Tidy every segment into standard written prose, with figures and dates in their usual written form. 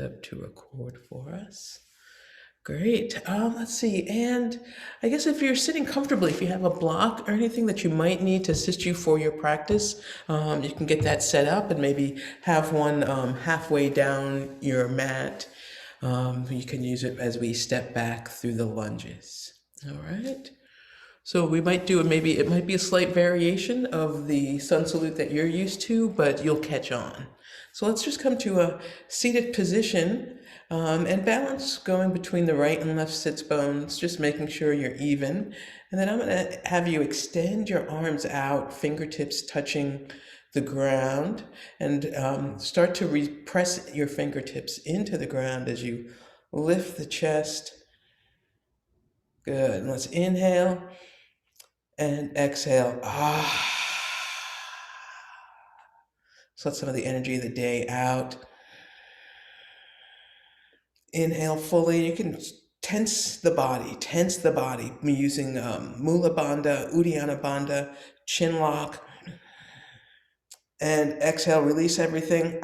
up to record for us. Great. Let's see. And I guess if you're sitting comfortably, if you have a block or anything that you might need to assist you for your practice, you can get that set up and maybe have one halfway down your mat. You can use it as we step back through the lunges. All right. So we might do maybe it might be a slight variation of the sun salute that you're used to, but you'll catch on. So let's just come to a seated position and balance going between the right and left sits bones, just making sure you're even. And then I'm going to have you extend your arms out, fingertips touching the ground, and start to press your fingertips into the ground as you lift the chest. Good. And let's inhale and exhale. So let some of the energy of the day out. Inhale fully. You can tense the body using Mula Bandha, Uddiyana Bandha, chin lock. And exhale, release everything.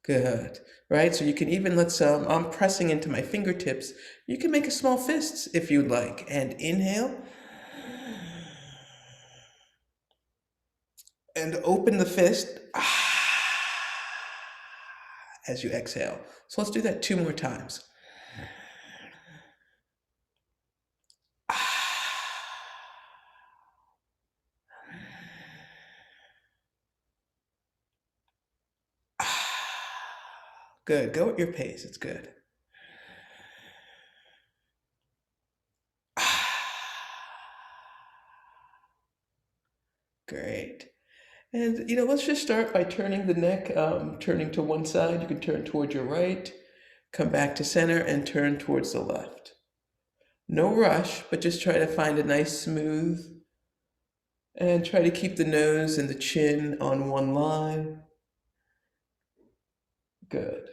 Good, right? So you can even, I'm pressing into my fingertips. You can make a small fists if you'd like. And inhale. And open the fist as you exhale. So let's do that 2 more times. Good, go at your pace, it's good. Great. And let's just start by turning the neck, turning to one side. You can turn towards your right, come back to center, and turn towards the left. No rush, but just try to find a nice smooth, and try to keep the nose and the chin on one line. Good.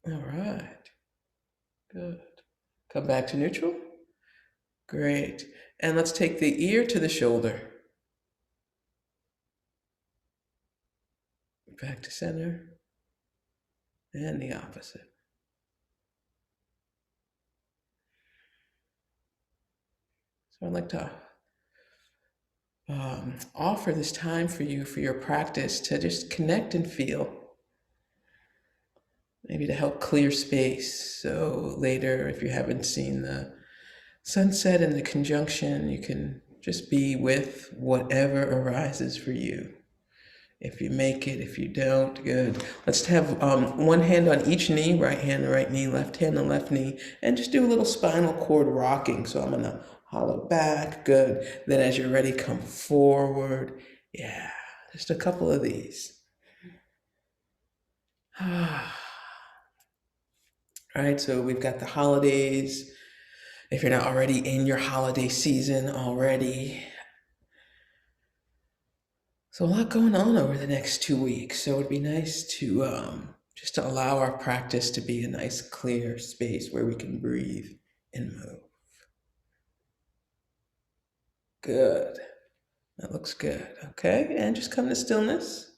All right. Good. Come back to neutral. Great. And let's take the ear to the shoulder. Back to center. And the opposite. So I'd like to offer this time for you, for your practice, to just connect and feel. Maybe to help clear space. So later, if you haven't seen the sunset and the conjunction, you can just be with whatever arises for you. If you make it, if you don't, good. Let's have one hand on each knee, right hand, the right knee, left hand, the left knee, and just do a little spinal cord rocking. So I'm gonna hollow back, good. Then as you're ready, come forward. Yeah, just a couple of these. All right, so we've got the holidays. If you're not already in your holiday season already. So a lot going on over the next 2 weeks. So it'd be nice to just to allow our practice to be a nice clear space where we can breathe and move. Good. That looks good. Okay, and just come to stillness.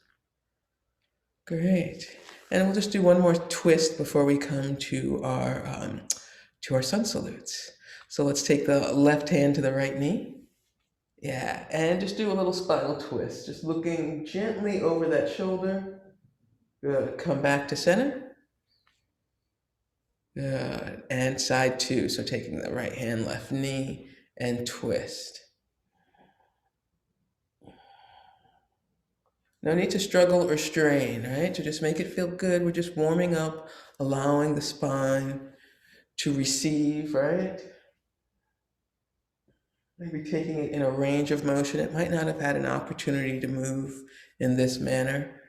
Great. And we'll just do one more twist before we come to our sun salutes. So let's take the left hand to the right knee. Yeah, and just do a little spinal twist, just looking gently over that shoulder. Good. Come back to center. Good. And side two. So taking the right hand, left knee, and twist. No need to struggle or strain, right? To just make it feel good. We're just warming up, allowing the spine to receive, right? Maybe taking it in a range of motion. It might not have had an opportunity to move in this manner.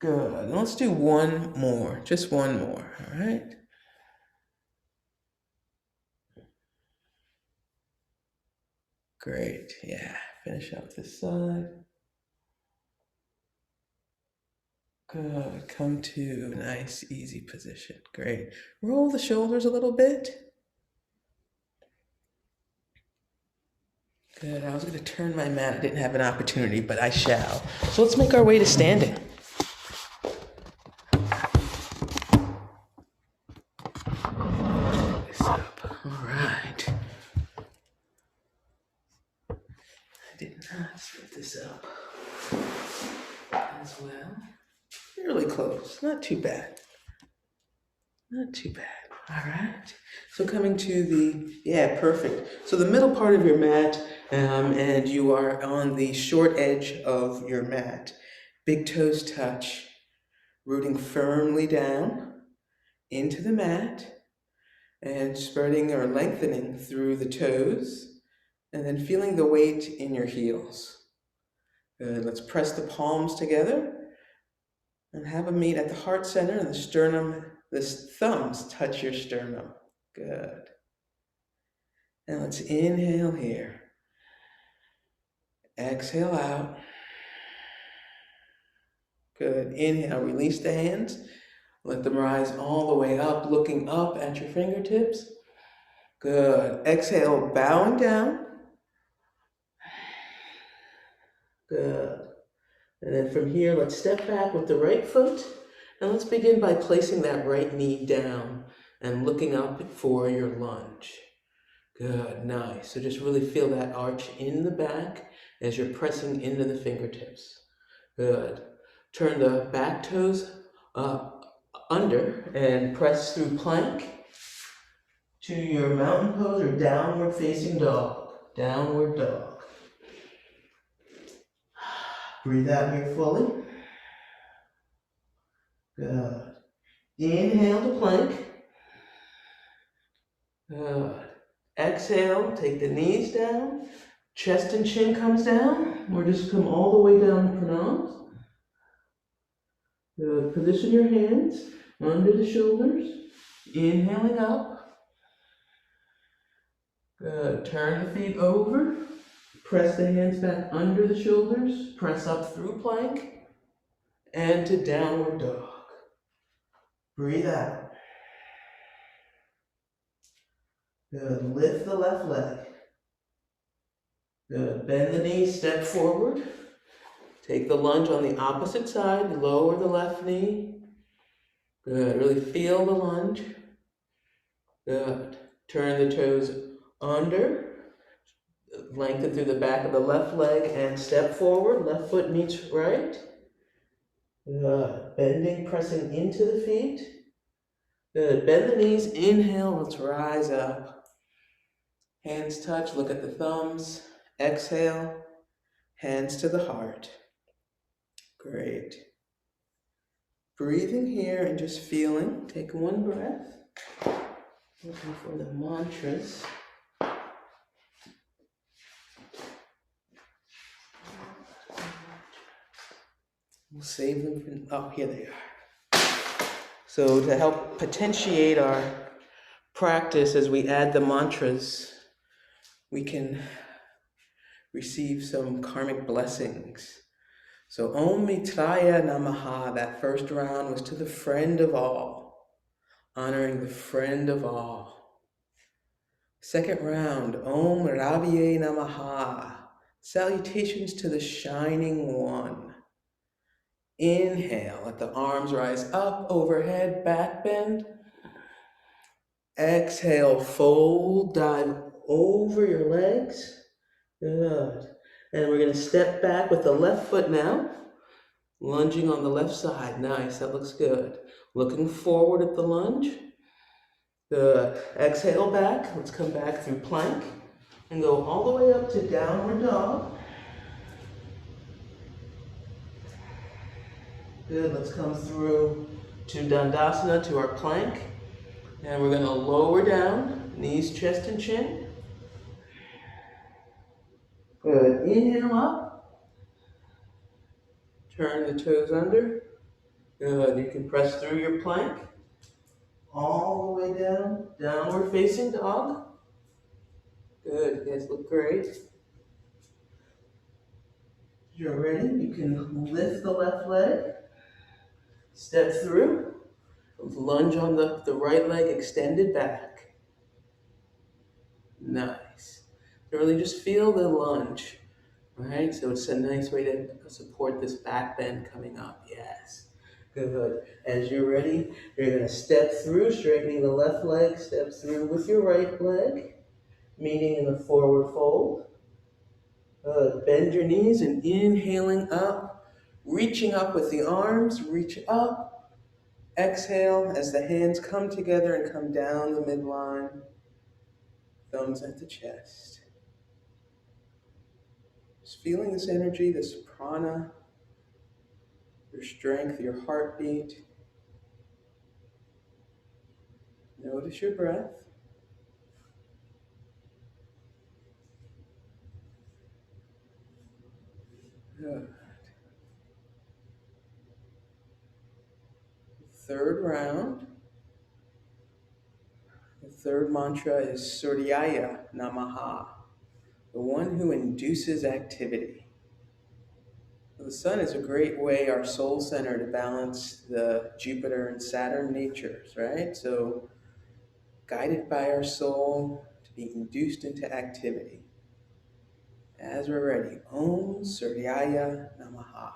Good. And let's do one more, just one more, all right? Great, yeah. Finish up this side. Good, come to a nice, easy position. Great. Roll the shoulders a little bit. Good. I was going to turn my mat. I didn't have an opportunity, but I shall. So let's make our way to standing. This up. All right. I did not set this up as well. Fairly close. Not too bad. Not too bad. All right. So coming to yeah, perfect. So the middle part of your mat, and you are on the short edge of your mat. Big toes touch, rooting firmly down into the mat and spreading or lengthening through the toes, and then feeling the weight in your heels. Good. Let's press the palms together and have them meet at the heart center and the sternum, the thumbs touch your sternum. Good. And let's inhale here. Exhale out. Good. Inhale, release the hands. Let them rise all the way up, looking up at your fingertips. Good. Exhale, bowing down. Good. And then from here, let's step back with the right foot. And let's begin by placing that right knee down and looking up for your lunge. Good, nice. So just really feel that arch in the back as you're pressing into the fingertips. Good. Turn the back toes under and press through plank to your mountain pose or downward facing dog. Downward dog. Breathe out here fully. Good. Inhale to plank. Good. Exhale, take the knees down. Chest and chin comes down. Or just come all the way down to pranams. Good. Position your hands under the shoulders. Inhaling up. Good. Turn the feet over. Press the hands back under the shoulders. Press up through plank. And to downward dog. Breathe out. Good. Lift the left leg. Good. Bend the knees, step forward. Take the lunge on the opposite side. Lower the left knee. Good. Really feel the lunge. Good. Turn the toes under. Lengthen through the back of the left leg and step forward. Left foot meets right. Good. Bending, pressing into the feet. Good. Bend the knees. Inhale. Let's rise up. Hands touch. Look at the thumbs. Exhale. Hands to the heart. Great. Breathing here and just feeling. Take one breath. Looking for the mantras. We'll save them for, here they are. So to help potentiate our practice as we add the mantras, we can receive some karmic blessings. So Om Mitraya Namaha, that first round was to the friend of all, honoring the friend of all. Second round, Om Ravye Namaha, salutations to the shining one. Inhale, let the arms rise up, overhead, back bend. Exhale, fold, dive over your legs. Good. And we're going to step back with the left foot now. Lunging on the left side. Nice, that looks good. Looking forward at the lunge. Good. Exhale back. Let's come back through plank and go all the way up to downward dog. Good. Let's come through to Dandasana, to our plank. And we're going to lower down, knees, chest, and chin. Good. Inhale up. Turn the toes under. Good. You can press through your plank. All the way down, downward facing dog. Good. You guys look great. If you're ready, you can lift the left leg. Step through. Lunge on the right leg extended back. Nice. Really just feel the lunge, right? So it's a nice way to support this back bend coming up. Yes. Good. As you're ready, you're going to step through, straightening the left leg, step through with your right leg, meeting in a forward fold. Good. Bend your knees and inhaling up, reaching up with the arms, reach up. Exhale as the hands come together and come down the midline, thumbs at the chest. Just feeling this energy, this prana, your strength, your heartbeat. Notice your breath. Good. Third round. The third mantra is Suryaya Namaha, the one who induces activity. The sun is a great way, our soul center, to balance the Jupiter and Saturn natures, right? So, guided by our soul to be induced into activity. As we're ready, Om Suryaya Namaha.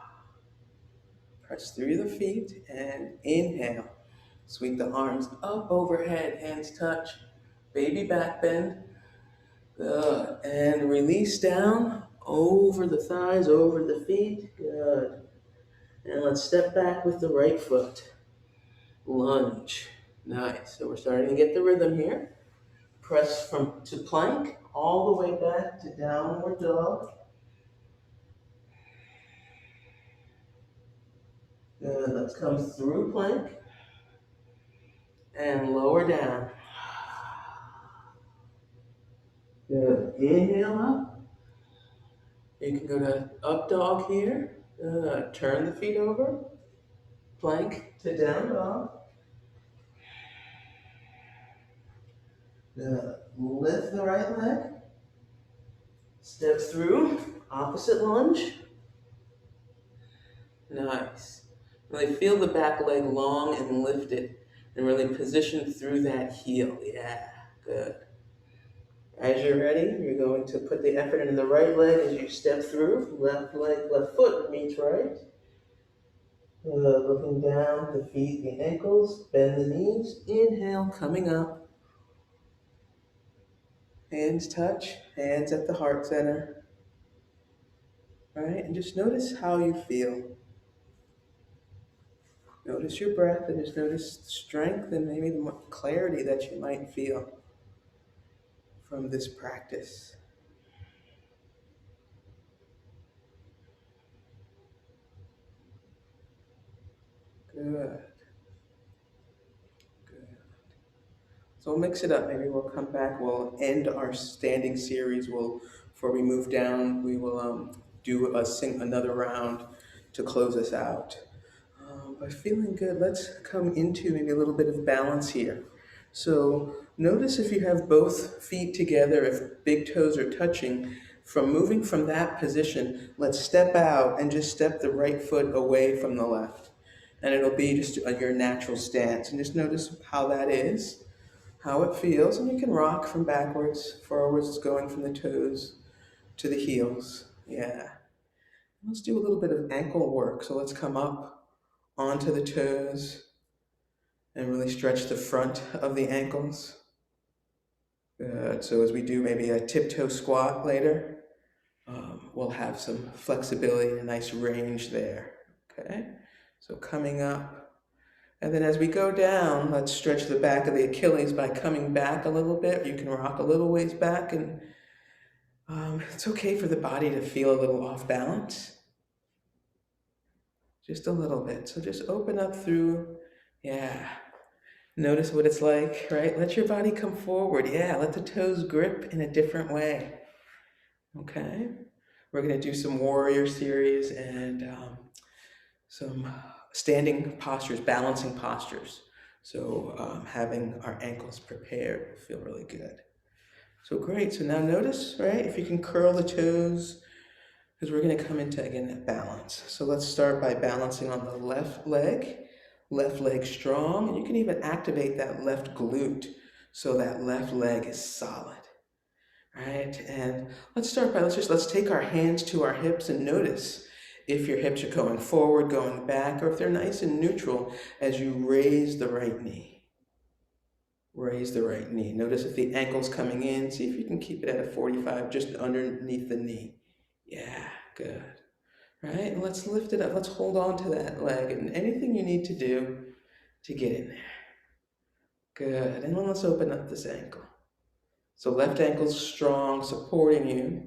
Press through the feet and inhale. Sweep the arms up overhead, hands touch. Baby back bend. Good. And release down over the thighs, over the feet. Good. And let's step back with the right foot. Lunge. Nice. So we're starting to get the rhythm here. Press from to plank all the way back to downward dog. Good. Let's come through plank and lower down. Good. Inhale up. You can go to up dog here. Turn the feet over. Plank to down dog. Lift the right leg. Step through. Opposite lunge. Nice. Really feel the back leg long and lifted. And really position through that heel. Yeah, good. As you're ready, you're going to put the effort into the right leg as you step through. Left leg, left foot meets right. Looking down the feet, the ankles, bend the knees. Inhale, coming up. Hands touch, hands at the heart center. All right, and just notice how you feel. Notice your breath and just notice the strength and maybe the clarity that you might feel from this practice. Good. Good. So we'll mix it up. Maybe we'll come back. We'll end our standing series. Before we move down, we will do another round to close us out. But feeling good, let's come into maybe a little bit of balance here. So notice if you have both feet together, if big toes are touching, from moving from that position, let's step out and just step the right foot away from the left. And it'll be just your natural stance. And just notice how that is, how it feels. And you can rock from backwards, forwards, going from the toes to the heels. Yeah. Let's do a little bit of ankle work. So let's come up onto the toes and really stretch the front of the ankles. Good. So as we do maybe a tiptoe squat later, we'll have some flexibility and a nice range there. Okay. So coming up. And then as we go down, let's stretch the back of the Achilles by coming back a little bit. You can rock a little ways back, and it's okay for the body to feel a little off balance. Just a little bit. So just open up through, yeah. Notice what it's like, right? Let your body come forward. Yeah, let the toes grip in a different way. Okay? We're going to do some warrior series and some standing postures, balancing postures. So having our ankles prepared will feel really good. So great. So now notice, right? If you can curl the toes, because we're going to come into, again, that balance. So let's start by balancing on the left leg strong, and you can even activate that left glute so that left leg is solid. right? And let's take our hands to our hips and notice if your hips are going forward, going back, or if they're nice and neutral as you raise the right knee. Raise the right knee. Notice if the ankle's coming in. See if you can keep it at a 45 just underneath the knee. Yeah, good. Right? And let's lift it up. Let's hold on to that leg and anything you need to do to get in there. Good. And then let's open up this ankle. So left ankle's strong, supporting you.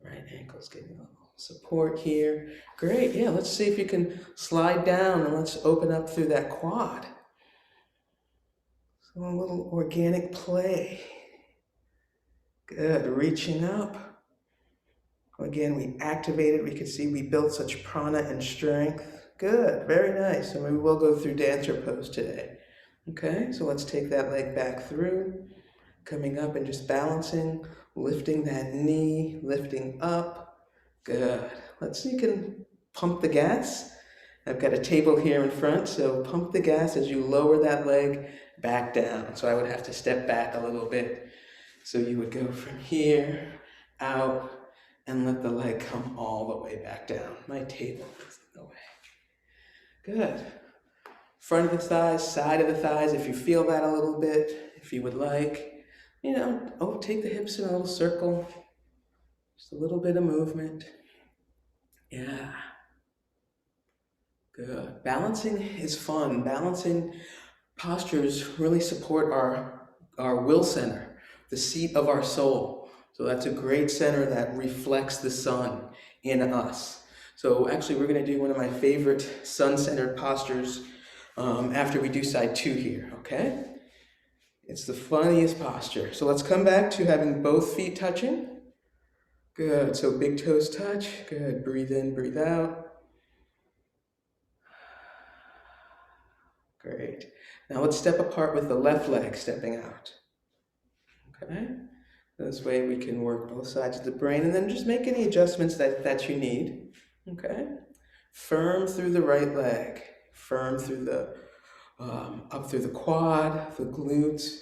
Right ankle's getting a little support here. Great. Yeah, let's see if you can slide down and let's open up through that quad. So a little organic play. Good. Reaching up. Again, we activated. We could see we built such prana and strength. Good. Very nice. And we will go through dancer pose today. Okay, so let's take that leg back through. Coming up and just balancing, lifting that knee, lifting up. Good. Let's see if you can pump the gas. I've got a table here in front, so pump the gas as you lower that leg back down. So I would have to step back a little bit. So you would go from here, out, and let the leg come all the way back down. My table is in the way. Good. Front of the thighs, side of the thighs, if you feel that a little bit, if you would like. Take the hips in a little circle. Just a little bit of movement. Yeah. Good. Balancing is fun. Balancing postures really support our will center, the seat of our soul. So that's a great center that reflects the sun in us. So actually we're going to do one of my favorite sun-centered postures after we do side 2 here, okay? It's the funniest posture. So let's come back to having both feet touching. Good, so big toes touch. Good, breathe in, breathe out. Great. Now let's step apart with the left leg stepping out. Okay, this way we can work both sides of the brain and then just make any adjustments that you need. Okay, firm through the right leg, firm through the, up through the quad, the glutes,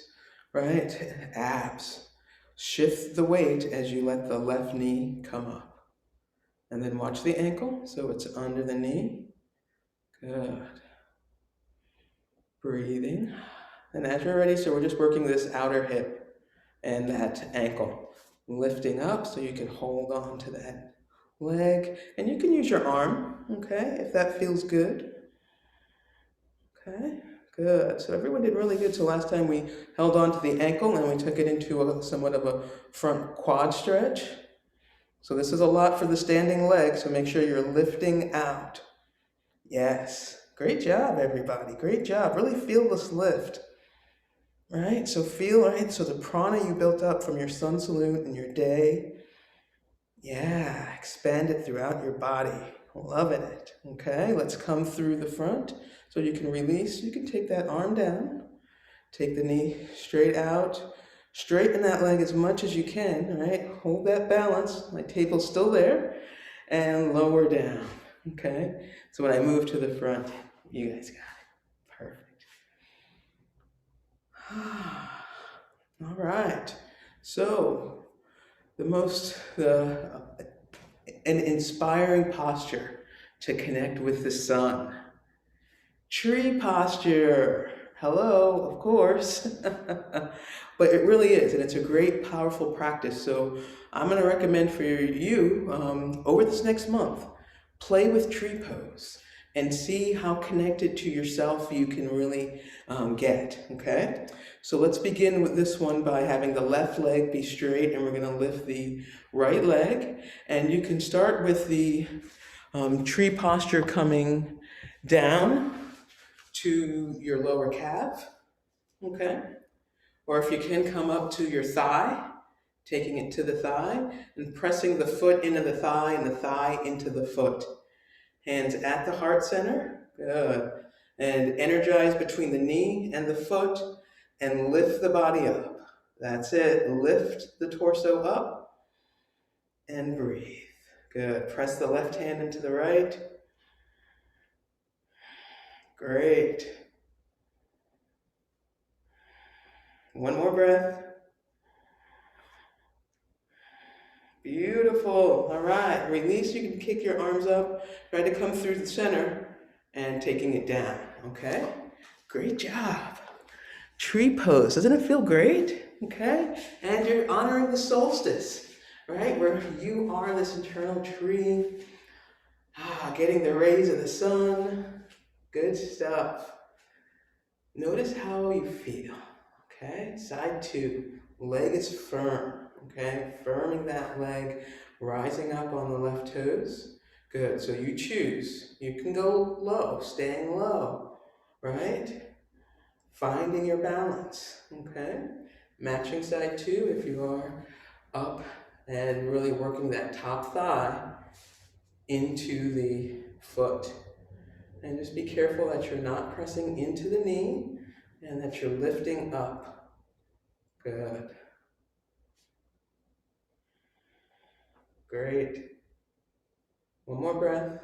right, abs. Shift the weight as you let the left knee come up. And then watch the ankle, so it's under the knee. Good. Breathing. And as you're ready, so we're just working this outer hip and that ankle. Lifting up so you can hold on to that leg. And you can use your arm, okay, if that feels good. Okay, good. So everyone did really good. So last time we held on to the ankle and we took it into somewhat of a front quad stretch. So this is a lot for the standing leg, so make sure you're lifting out. Yes. Great job, everybody. Great job. Really feel this lift. Right? So feel, right? So the prana you built up from your sun salute and your day, yeah, expand it throughout your body. Loving it. Okay, let's come through the front so you can release. You can take that arm down. Take the knee straight out. Straighten that leg as much as you can, right? Hold that balance. My table's still there. And lower down, okay? So when I move to the front, you guys got it. Perfect. All right. So an inspiring posture to connect with the sun. Tree posture. Hello, of course. But it really is, and it's a great, powerful practice. So I'm going to recommend for you, over this next month, play with tree pose and see how connected to yourself you can really get, okay? So let's begin with this one by having the left leg be straight, and we're going to lift the right leg. And you can start with the tree posture coming down to your lower calf, okay? Or if you can, come up to your thigh, taking it to the thigh, and pressing the foot into the thigh and the thigh into the foot. Hands at the heart center, good. And energize between the knee and the foot, and lift the body up. That's it, lift the torso up, and breathe. Good, press the left hand into the right. Great. One more breath. Beautiful. All right. Release. You can kick your arms up. Try to come through the center and taking it down. Okay. Great job. Tree pose. Doesn't it feel great? Okay. And you're honoring the solstice, right? Where you are this internal tree, getting the rays of the sun. Good stuff. Notice how you feel. Okay. Side two. Leg is firm. Okay, firming that leg, rising up on the left toes. Good, so you choose. You can go low, staying low, right? Finding your balance, okay? Matching side two if you are up and really working that top thigh into the foot. And just be careful that you're not pressing into the knee and that you're lifting up. Good. Great. One more breath.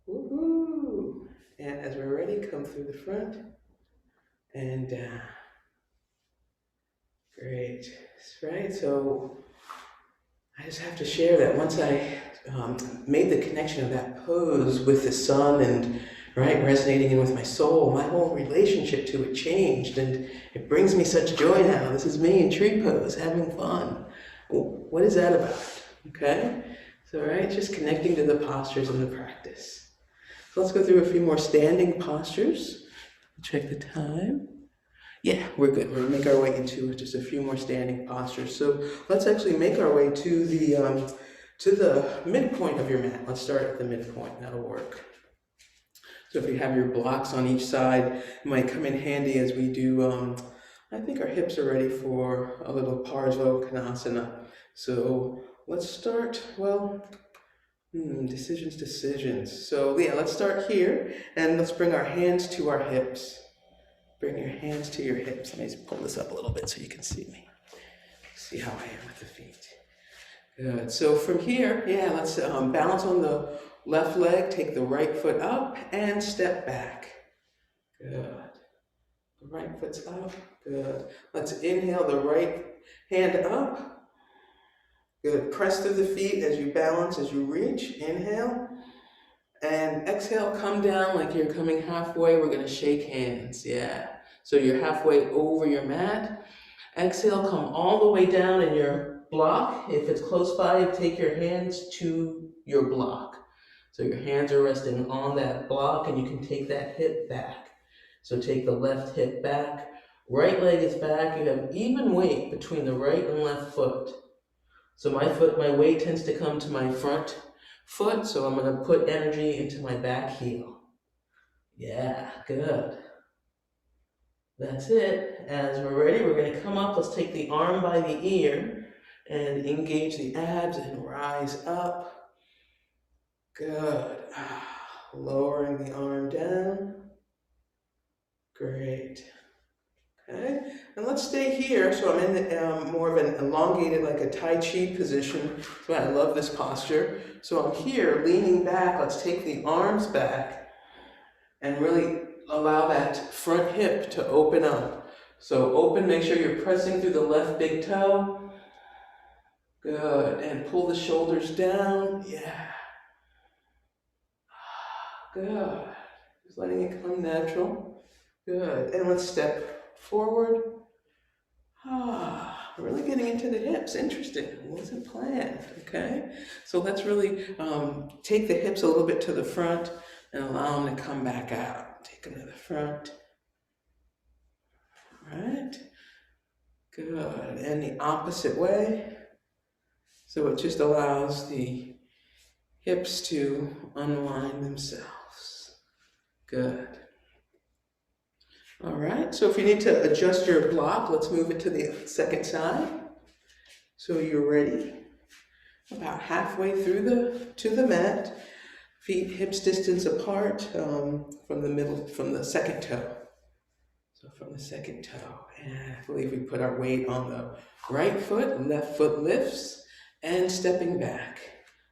Woohoo! And as we're ready, come through the front and down. Great. Right, so I just have to share that once I made the connection of that pose with the sun and resonating in with my soul, my whole relationship to it changed, and it brings me such joy now. This is me in tree pose, having fun. What is that about? Okay? So, just connecting to the postures and the practice. So let's go through a few more standing postures. Check the time. Yeah, we're good. We're gonna make our way into just a few more standing postures. So let's actually make our way to the midpoint of your mat. Let's start at the midpoint. That'll work. So if you have your blocks on each side, it might come in handy as we do. I think our hips are ready for a little Parsva So let's start. Well. Decisions. So yeah, let's start here and let's bring our hands to our hips. Bring your hands to your hips. Let me just pull this up a little bit so you can see me. See how I am with the feet. Good. So from here, let's balance on the left leg, take the right foot up and step back. Good. The right foot's up. Good. Let's inhale the right hand up. Good. Press through the feet as you balance, as you reach. Inhale. And exhale, come down like you're coming halfway. We're going to shake hands. Yeah. So you're halfway over your mat. Exhale, come all the way down in your block. If it's close by, take your hands to your block. So your hands are resting on that block and you can take that hip back. So take the left hip back. Right leg is back. You have even weight between the right and left foot. So my weight tends to come to my front foot, so I'm going to put energy into my back heel. Yeah, good. That's it. As we're ready, we're going to come up. Let's take the arm by the ear and engage the abs and rise up. Good. Lowering the arm down. Great. Okay, and let's stay here. So I'm in more of an elongated, like a Tai Chi position. So I love this posture. So I'm here, leaning back. Let's take the arms back and really allow that front hip to open up. So open, make sure you're pressing through the left big toe. Good, and pull the shoulders down. Yeah. Good. Just letting it come natural. Good, and let's step forward. Really getting into the hips. Interesting. It wasn't planned. Okay. So let's really take the hips a little bit to the front and allow them to come back out. Take them to the front. All right. Good. And the opposite way. So it just allows the hips to unwind themselves. Good. All right, so if you need to adjust your block, let's move it to the second side. So you're ready. About halfway through to the mat, feet hips distance apart from the second toe. So from the second toe, and I believe we put our weight on the right foot, left foot lifts, and stepping back.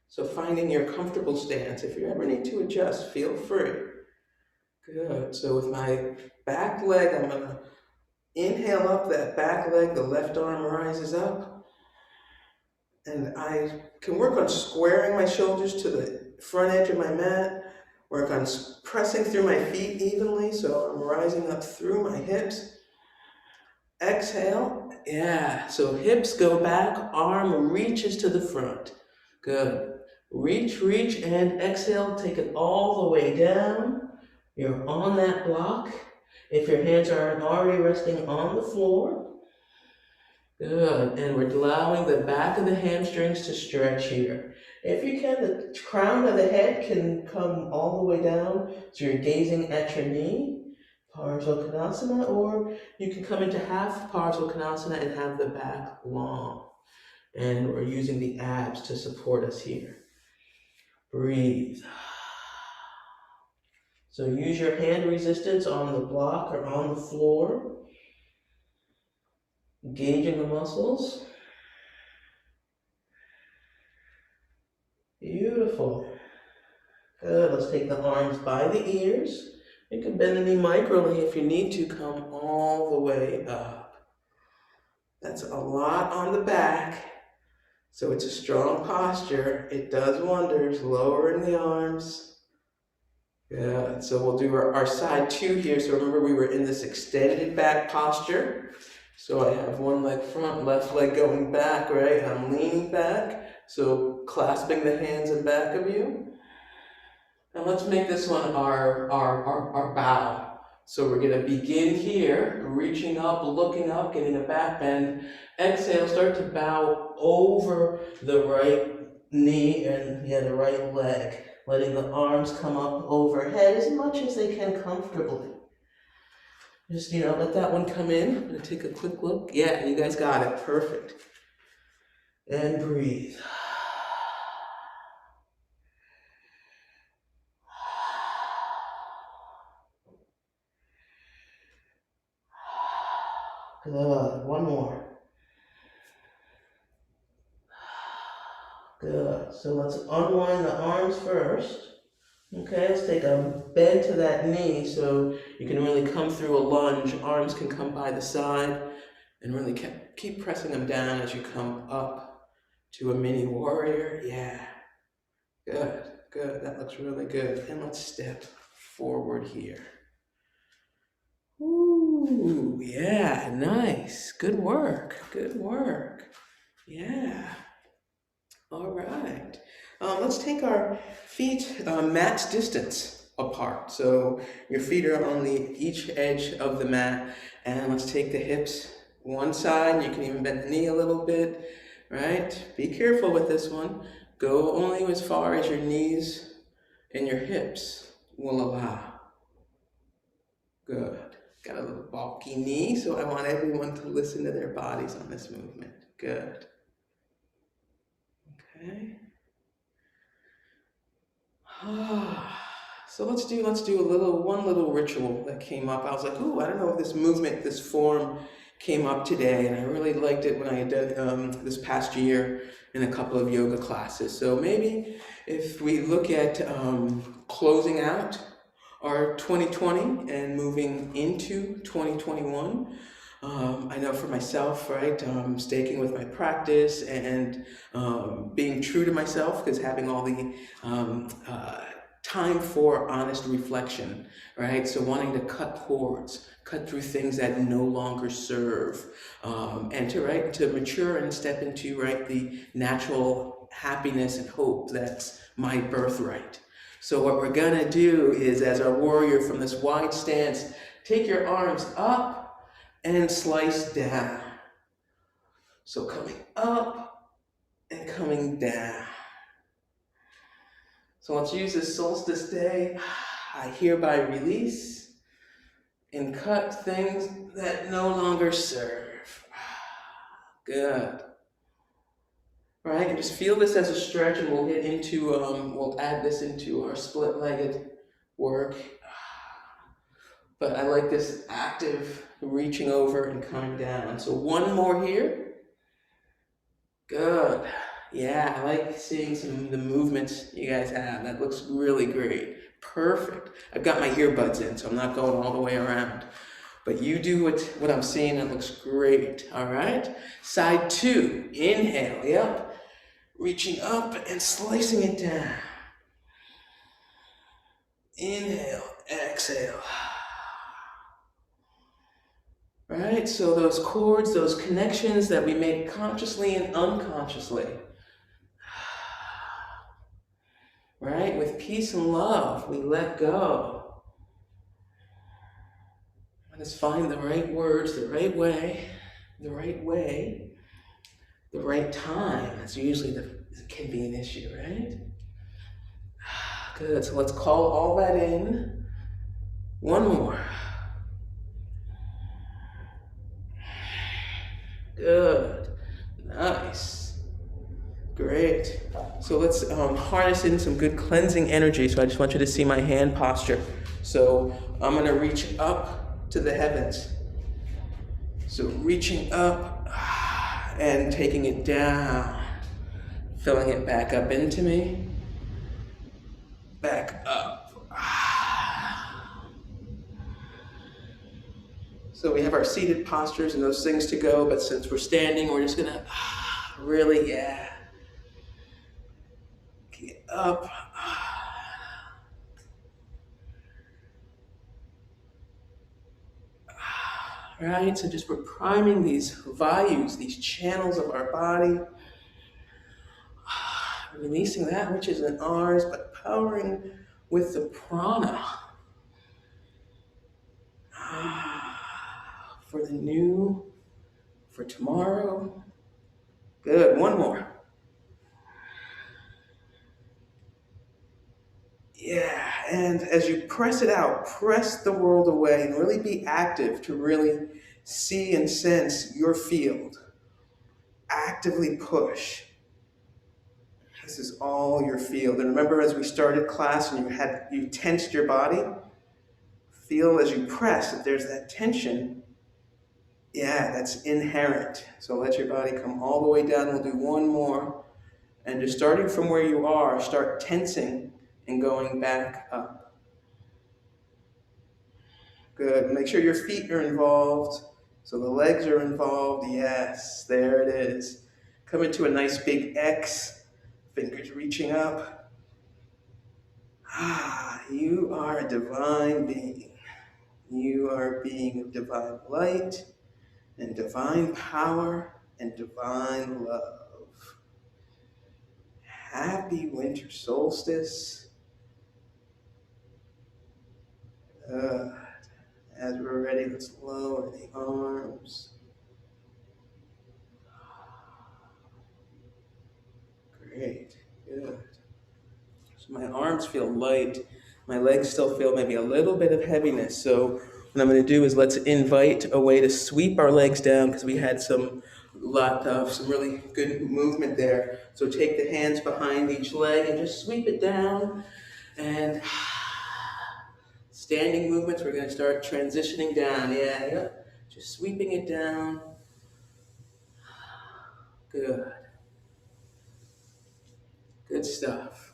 So finding your comfortable stance. If you ever need to adjust, feel free. Good. So with my back leg, I'm going to inhale up that back leg. The left arm rises up. And I can work on squaring my shoulders to the front edge of my mat, work on pressing through my feet evenly so I'm rising up through my hips. Exhale, yeah, so hips go back, arm reaches to the front. Good. Reach, reach, and exhale, take it all the way down. You're on that block. If your hands aren't already resting on the floor, good, and we're allowing the back of the hamstrings to stretch here. If you can, the crown of the head can come all the way down, so you're gazing at your knee, Parsvakonasana, or you can come into half Parsvakonasana and have the back long. And we're using the abs to support us here. Breathe. So use your hand resistance on the block or on the floor, engaging the muscles. Beautiful. Good. Let's take the arms by the ears. You can bend the knee microly if you need to, come all the way up. That's a lot on the back, so it's a strong posture. It does wonders, lowering the arms. Good. So we'll do our side two here. So remember, we were in this extended back posture. So I have one leg front, left leg going back, right? And I'm leaning back. So clasping the hands in back of you. And let's make this one our bow. So we're gonna begin here, reaching up, looking up, getting a back bend. Exhale, start to bow over the right knee and the right leg. Letting the arms come up overhead as much as they can comfortably. Just, let that one come in. I'm gonna take a quick look. Yeah, you guys got it, perfect. And breathe. Good, one more. Good, so let's unwind the arms first. Okay, let's take a bend to that knee so you can really come through a lunge. Arms can come by the side and really keep pressing them down as you come up to a mini warrior. Yeah, good, good, that looks really good. And let's step forward here. Ooh, yeah, nice, good work, good work. Yeah, all right. Let's take our feet mat distance apart. So your feet are on each edge of the mat, and let's take the hips one side. You can even bend the knee a little bit, right? Be careful with this one. Go only as far as your knees and your hips will allow. Good. Got a little bulky knee, so I want everyone to listen to their bodies on this movement. Good. Okay. So let's do one little ritual that came up. I was like, ooh, I don't know if this movement, this form came up today, and I really liked it when I had done this past year in a couple of yoga classes. So maybe if we look at closing out our 2020 and moving into 2021. I know for myself, right, staking with my practice and being true to myself, because having all the time for honest reflection, right? So wanting to cut cords, cut through things that no longer serve, and to mature and step into, right, the natural happiness and hope that's my birthright. So what we're gonna do is, as our warrior from this wide stance, take your arms up and slice down. So coming up and coming down. So let's use this solstice day. I hereby release and cut things that no longer serve. Good. All right, and just feel this as a stretch, and we'll get into, we'll add this into our split-legged work. But I like this active reaching over and coming down. So one more here. Good. Yeah, I like seeing some of the movements you guys have. That looks really great. Perfect. I've got my earbuds in, so I'm not going all the way around. But you do what I'm seeing. That looks great. All right. Side two. Inhale. Yep. Reaching up and slicing it down. Inhale, exhale. Right? So those cords, those connections that we make consciously and unconsciously. Right? With peace and love, we let go. Let us find the right words, the right way, the right time. That's usually can be an issue, right? Good. So let's call all that in. One more. Good. Nice. Great. So let's harness in some good cleansing energy. So I just want you to see my hand posture. So I'm going to reach up to the heavens. So reaching up and taking it down, filling it back up into me, back up. So we have our seated postures and those things to go, but since we're standing, we're just gonna really, get up. Right, so just we're priming these vayus, these channels of our body, releasing that which isn't ours, but powering with the prana for the new, for tomorrow. Good, one more. Yeah, and as you press it out, press the world away and really be active to really see and sense your field. Actively push. This is all your field. And remember, as we started class and you tensed your body, feel as you press that there's that tension. Yeah, that's inherent. So let your body come all the way down. We'll do one more. And just starting from where you are, start tensing and going back up. Good. Make sure your feet are involved. So the legs are involved. Yes, there it is. Come into a nice big X. Fingers reaching up. You are a divine being. You are a being of divine light and divine power and divine love. Happy winter solstice. As we're ready, let's lower the arms. Great, good. So my arms feel light. My legs still feel maybe a little bit of heaviness. So what I'm going to do is let's invite a way to sweep our legs down because we had some really good movement there. So take the hands behind each leg and just sweep it down. And standing movements, we're going to start transitioning down. Yeah. Just sweeping it down. Good. Good stuff.